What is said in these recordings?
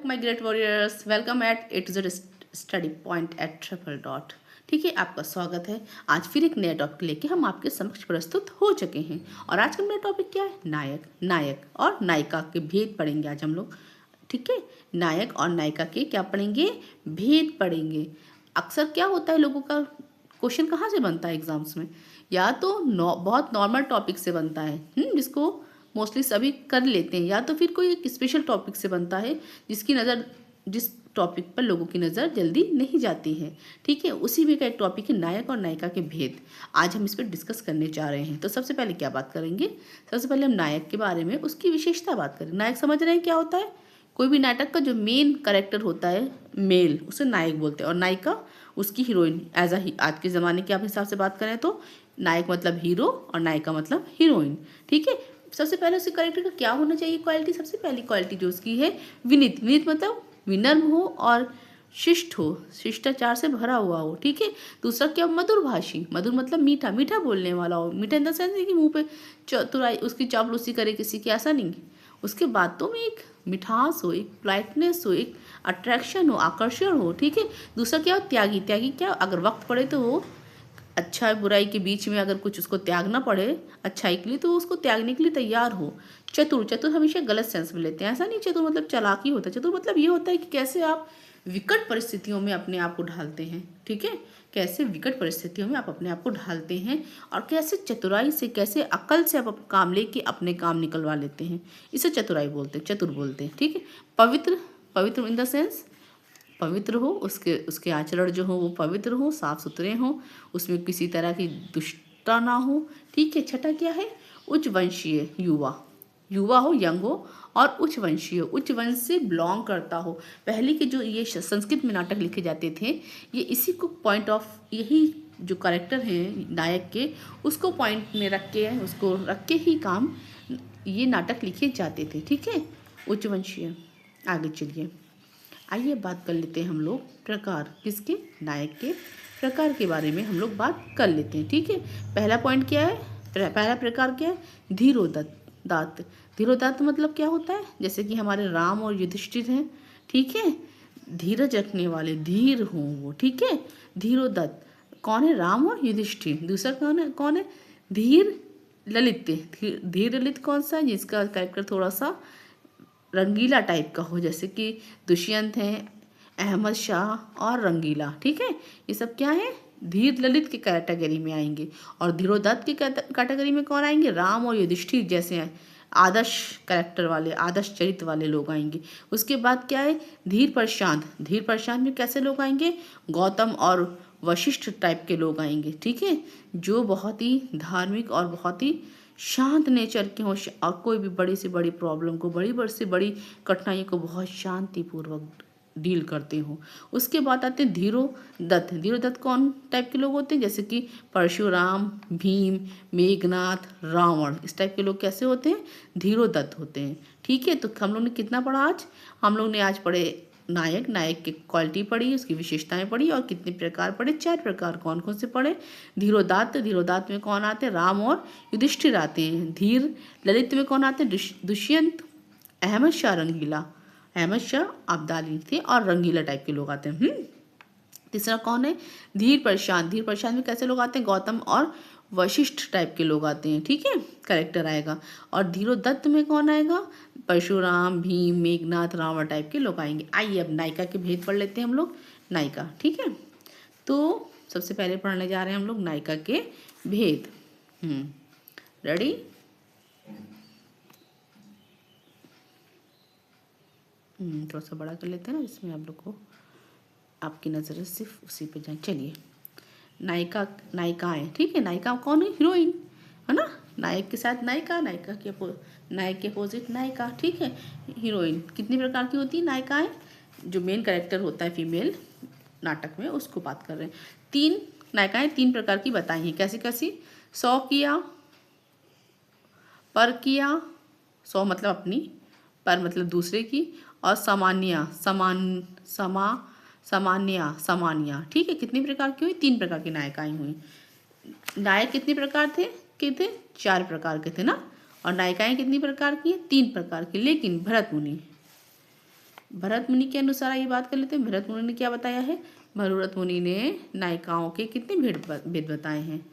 My great warriors, welcome at A to Z study point at triple dot. ठीक है, आपका स्वागत है। आज फिर एक नया टॉपिक लेके हम आपके समक्ष प्रस्तुत हो चुके हैं। और आज का मेरा टॉपिक क्या है? नायक और नायिका के भेद पढ़ेंगे आज हम लोग। ठीक है, नायक और नायिका के क्या पढ़ेंगे? भेद पढ़ेंगे। अक्सर क्या होता है, लोगों का क्वेश्चन कहाँ से बनता है एग्जाम्स में? या तो बहुत नॉर्मल टॉपिक से बनता है, जिसको मोस्टली सभी कर लेते हैं, या तो फिर कोई एक स्पेशल टॉपिक से बनता है जिस टॉपिक पर लोगों की नज़र जल्दी नहीं जाती है। ठीक है, उसी में का एक टॉपिक है नायक और नायिका के भेद। आज हम इस पर डिस्कस करने जा रहे हैं। तो सबसे पहले क्या बात करेंगे? सबसे पहले हम नायक के बारे में, उसकी विशेषता बात करें। नायक समझ रहे हैं क्या होता है? कोई भी नाटक का जो मेन कैरेक्टर होता है मेल, उसे नायक बोलते हैं, और नायिका उसकी हीरोइन। आज के ज़माने के आप हिसाब से बात करें तो नायक मतलब हीरो और नायिका मतलब हीरोइन। ठीक है, सबसे पहले उसके कैरेक्टर का क्या होना चाहिए? क्वालिटी। सबसे पहली क्वालिटी जो उसकी है विनीत। विनीत मतलब विनम्र हो और शिष्ट हो, शिष्टाचार से भरा हुआ हो। ठीक है, दूसरा क्या? मधुरभाषी। मधुर मतलब मीठा, मीठा बोलने वाला हो। मीठा इन द सेंस कि मुंह पे चतुराई, उसकी चापलूसी करे किसी की, ऐसा नहीं। उसके बातों में एक मिठास हो, एक पोलाइटनेस हो, एक अट्रैक्शन हो, आकर्षण हो। ठीक है, दूसरा क्या हो? त्यागी। त्यागी क्या? अगर वक्त पड़े तो वो अच्छा बुराई के बीच में अगर कुछ उसको त्यागना पड़े अच्छाई के लिए, तो उसको त्यागने के लिए तैयार हो। चतुर। चतुर हमेशा गलत सेंस में लेते हैं, ऐसा नहीं चतुर मतलब चालाकी होता है। चतुर मतलब ये होता है कि कैसे आप विकट परिस्थितियों में अपने आप को ढालते हैं। ठीक है, कैसे विकट परिस्थितियों में आप अपने आप को ढालते हैं और कैसे चतुराई से, कैसे अकल से आप काम लेके अपने काम निकलवा लेते हैं, इसे चतुराई बोलते हैं, चतुर बोलते हैं। ठीक है, पवित्र। पवित्र इन द सेंस पवित्र हो, उसके आचरण जो हो वो पवित्र हो, साफ सुथरे हो, उसमें किसी तरह की दुष्टता ना हो। ठीक है, छठा क्या है? उच्च वंशीय। युवा। युवा हो, यंग हो और उच्च वंशीय, उच्च वंश से बिलोंग करता हो। पहले के जो ये संस्कृत में नाटक लिखे जाते थे, ये इसी को पॉइंट ऑफ, यही जो कैरेक्टर हैं नायक के, उसको पॉइंट में रख के, उसको रख के ही काम ये नाटक लिखे जाते थे। ठीक है, उच्च वंशीय। आगे चलिए, आइए बात कर लेते हैं हम लोग प्रकार। किसके? नायक के प्रकार के बारे में हम लोग बात कर लेते हैं। ठीक है, पहला पॉइंट क्या है? पहला प्रकार क्या है? धीरोदात्त। धीरोदात्त मतलब क्या होता है? जैसे कि हमारे राम और युधिष्ठिर हैं। ठीक है, धीरज रखने वाले, धीर हों वो। ठीक है, धीरोदात्त कौन है? राम और युधिष्ठिर। दूसरा कौन है? धीर ललित। धीर ललित कौन सा? जिसका कैरेक्टर थोड़ा सा रंगीला टाइप का हो, जैसे कि दुष्यंत हैं, अहमद शाह और रंगीला। ठीक है, ये सब क्या है? धीर ललित की कैटेगरी में आएंगे। और धीरोदत्त की कैटेगरी में कौन आएंगे? राम और युधिष्ठिर जैसे आदर्श कैरेक्टर वाले, आदर्श चरित्र वाले लोग आएंगे। उसके बाद क्या है? धीर प्रशांत। धीर प्रशांत में कैसे लोग आएंगे? गौतम और वशिष्ठ टाइप के लोग आएंगे। ठीक है, जो बहुत ही धार्मिक और बहुत ही शांत नेचर के हों, और कोई भी बड़ी से बड़ी प्रॉब्लम को, बड़ी से बड़ी कठिनाई को बहुत शांतिपूर्वक डील करते हो। उसके बाद आते हैं धीरोदत्त। धीरोदत्त कौन टाइप के लोग होते हैं? जैसे कि परशुराम, भीम, मेघनाथ, रावण, इस टाइप के लोग कैसे होते हैं? धीरोदत्त होते हैं। ठीक है, तो हम लोग ने कितना पढ़ा आज? हम लोग ने आज पढ़े नायक। नायक की क्वालिटी पढ़ी, उसकी विशेषताएं पढ़ी, और कितने प्रकार पढ़े? 4 प्रकार। कौन कौन से पढ़े? धीरोदात्त। धीरोदात्त में कौन आते हैं? राम और युधिष्ठिर आते हैं। धीर ललित में कौन आते हैं? दुष्यंत, अहमद शाह, रंगीला। अहमद शाह अब्दाली थे और रंगीला टाइप के लोग आते हैं। तीसरा कौन है? धीर प्रशांत। धीर प्रशांत में कैसे लोग आते हैं? गौतम और वशिष्ठ टाइप के लोग आते हैं। ठीक है, कैरेक्टर आएगा। और धीरोदत्त में कौन आएगा? परशुराम, भीम, मेघनाथ, रावण टाइप के लोग आएंगे। आइए अब नायिका के भेद पढ़ लेते हैं हम लोग। नायिका। ठीक है, तो सबसे पहले पढ़ने जा रहे हैं हम लोग नायिका के भेद। रेडी? थोड़ा सा बड़ा कर लेते हैं ना, इसमें आप लोग को आपकी नज़रें सिर्फ उसी पे जाए। चलिए, नायिका, नायिकाएँ। ठीक है, नायिका कौन है? हीरोइन, है ना। नायक के साथ नायिका, नायक के अपोजिट नायिका। ठीक है, हीरोइन। कितनी प्रकार की होती है नायिकाएँ? जो मेन कैरेक्टर होता है फीमेल नाटक में, उसको बात कर रहे हैं। 3 नायिकाएँ 3 प्रकार की बताई हैं। कैसी कैसी? स्वकीया, परकीया। स्व मतलब अपनी, पर मतलब दूसरे की, और सामान्य, सामान्या। ठीक है, कितनी प्रकार की हुई? 3 प्रकार की नायिकाएं हुई। नायक कितने प्रकार थे? 4 प्रकार के थे ना। और नायिकाएं कितनी प्रकार की हैं? 3 प्रकार की। लेकिन भरत मुनि भरत मुनि के अनुसार ये बात कर लेते हैं। भरत मुनि ने क्या बताया है? भरत मुनि ने नायिकाओं के कितने भेद बताए हैं?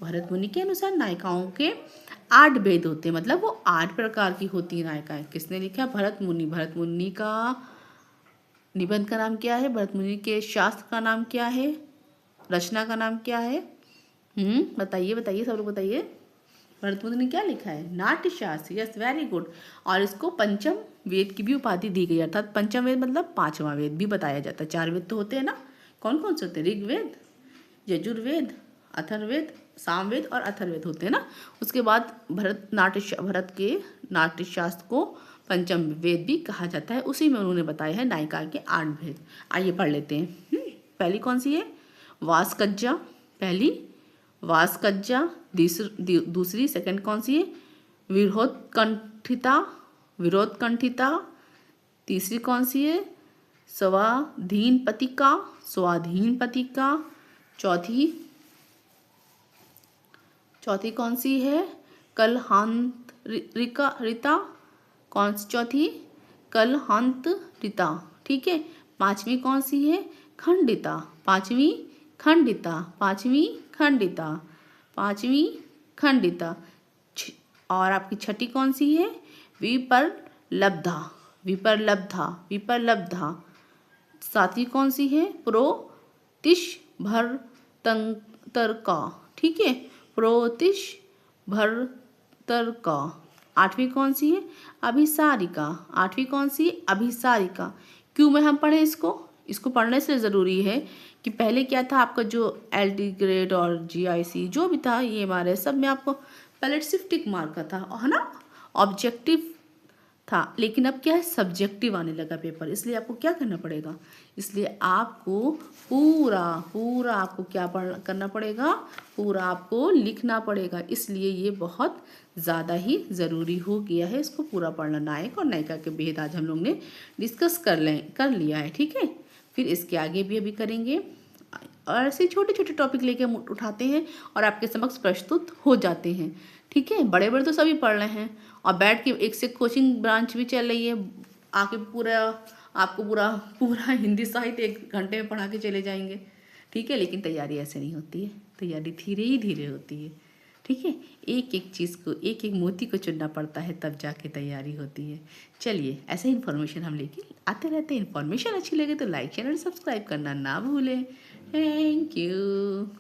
भरत मुनि के अनुसार नायिकाओं के 8 भेद होते हैं, मतलब वो 8 प्रकार की होती है नायिकाएं। किसने लिखा? भरत मुनि। भरत मुनि का निबंध का नाम क्या है? भरत मुनि के शास्त्र का नाम क्या है? रचना का नाम क्या है? बताइए बताइए, सब लोग बताइए। भरत मुनि ने क्या लिखा है? नाट्यशास्त्र। Yes, very good. और इसको पंचम वेद की भी उपाधि दी गई, अर्थात पंचम वेद मतलब 5वां वेद भी बताया जाता है। 4 वेद तो होते हैं ना, कौन कौन से होते हैं? ऋग्वेद, यजुर्वेद, अथर्ववेद, सामवेद और अथर्ववेद होते हैं ना। उसके बाद भरत के नाट्यशास्त्र को पंचम वेद भी कहा जाता है। उसी में उन्होंने बताया है नायिका के 8 भेद। आइए पढ़ लेते हैं। पहली कौन सी है? वासकज्जा। पहली वासकज्जा। दूसरी सेकंड कौन सी है? विरोधकंठिता। विरोधकंठिता। तीसरी कौन सी है? स्वाधीन पतिका। स्वाधीन पतिका। चौथी कौन सी है? कलहांतरिता। कौन सी चौथी? कलहांतरिता। ठीक है। 5वीं कौन सी है? खंडिता। 5वीं खंडिता। 5वीं खंडिता। 5वीं खंडिता। और आपकी 6ठी कौन सी है? विपर्लब्धा। विपर्लब्धा। विपर्लब्धा। 7वीं कौन सी है? प्रोतिशभरतंतरका। ठीक है, प्रोतिशभरतरका। 8वीं कौन सी है? अभिसारिका। 8वीं कौन सी है? अभिसारिका। क्यों में हम पढ़े इसको पढ़ने से ज़रूरी है कि पहले क्या था आपका, जो LD ग्रेड और GIC जो भी था, EMRS, सब में आपको पहले सिर्फ टिक मार्क का था, है ना, ऑब्जेक्टिव था। लेकिन अब क्या है? सब्जेक्टिव आने लगा पेपर। इसलिए आपको क्या करना पड़ेगा? इसलिए आपको पूरा आपको क्या करना पड़ेगा? पूरा आपको लिखना पड़ेगा। इसलिए ये बहुत ज़्यादा ही ज़रूरी हो गया है इसको पूरा पढ़ना। नायक और नायिका के भेद आज हम लोग ने डिस्कस कर लिया है। ठीक है, फिर इसके आगे भी अभी करेंगे और ऐसे छोटे छोटे टॉपिक लेके हम उठाते हैं और आपके समक्ष प्रस्तुत हो जाते हैं। ठीक है, बड़े बड़े तो सभी पढ़ रहे हैं और बैठ के एक से कोचिंग ब्रांच भी चल रही है। आके आपको पूरा हिंदी साहित्य 1 घंटे में पढ़ा के चले जाएंगे। ठीक है, लेकिन तैयारी ऐसे नहीं होती है। तैयारी धीरे होती है। ठीक है, एक एक चीज़ को, एक एक मोती को चुनना पड़ता है, तब जाके तैयारी होती है। चलिए, ऐसे ही इन्फॉर्मेशन हम लेके आते रहते हैं। इन्फॉर्मेशन अच्छी लगे तो लाइक, चैनल सब्सक्राइब करना ना भूलें। Thank you.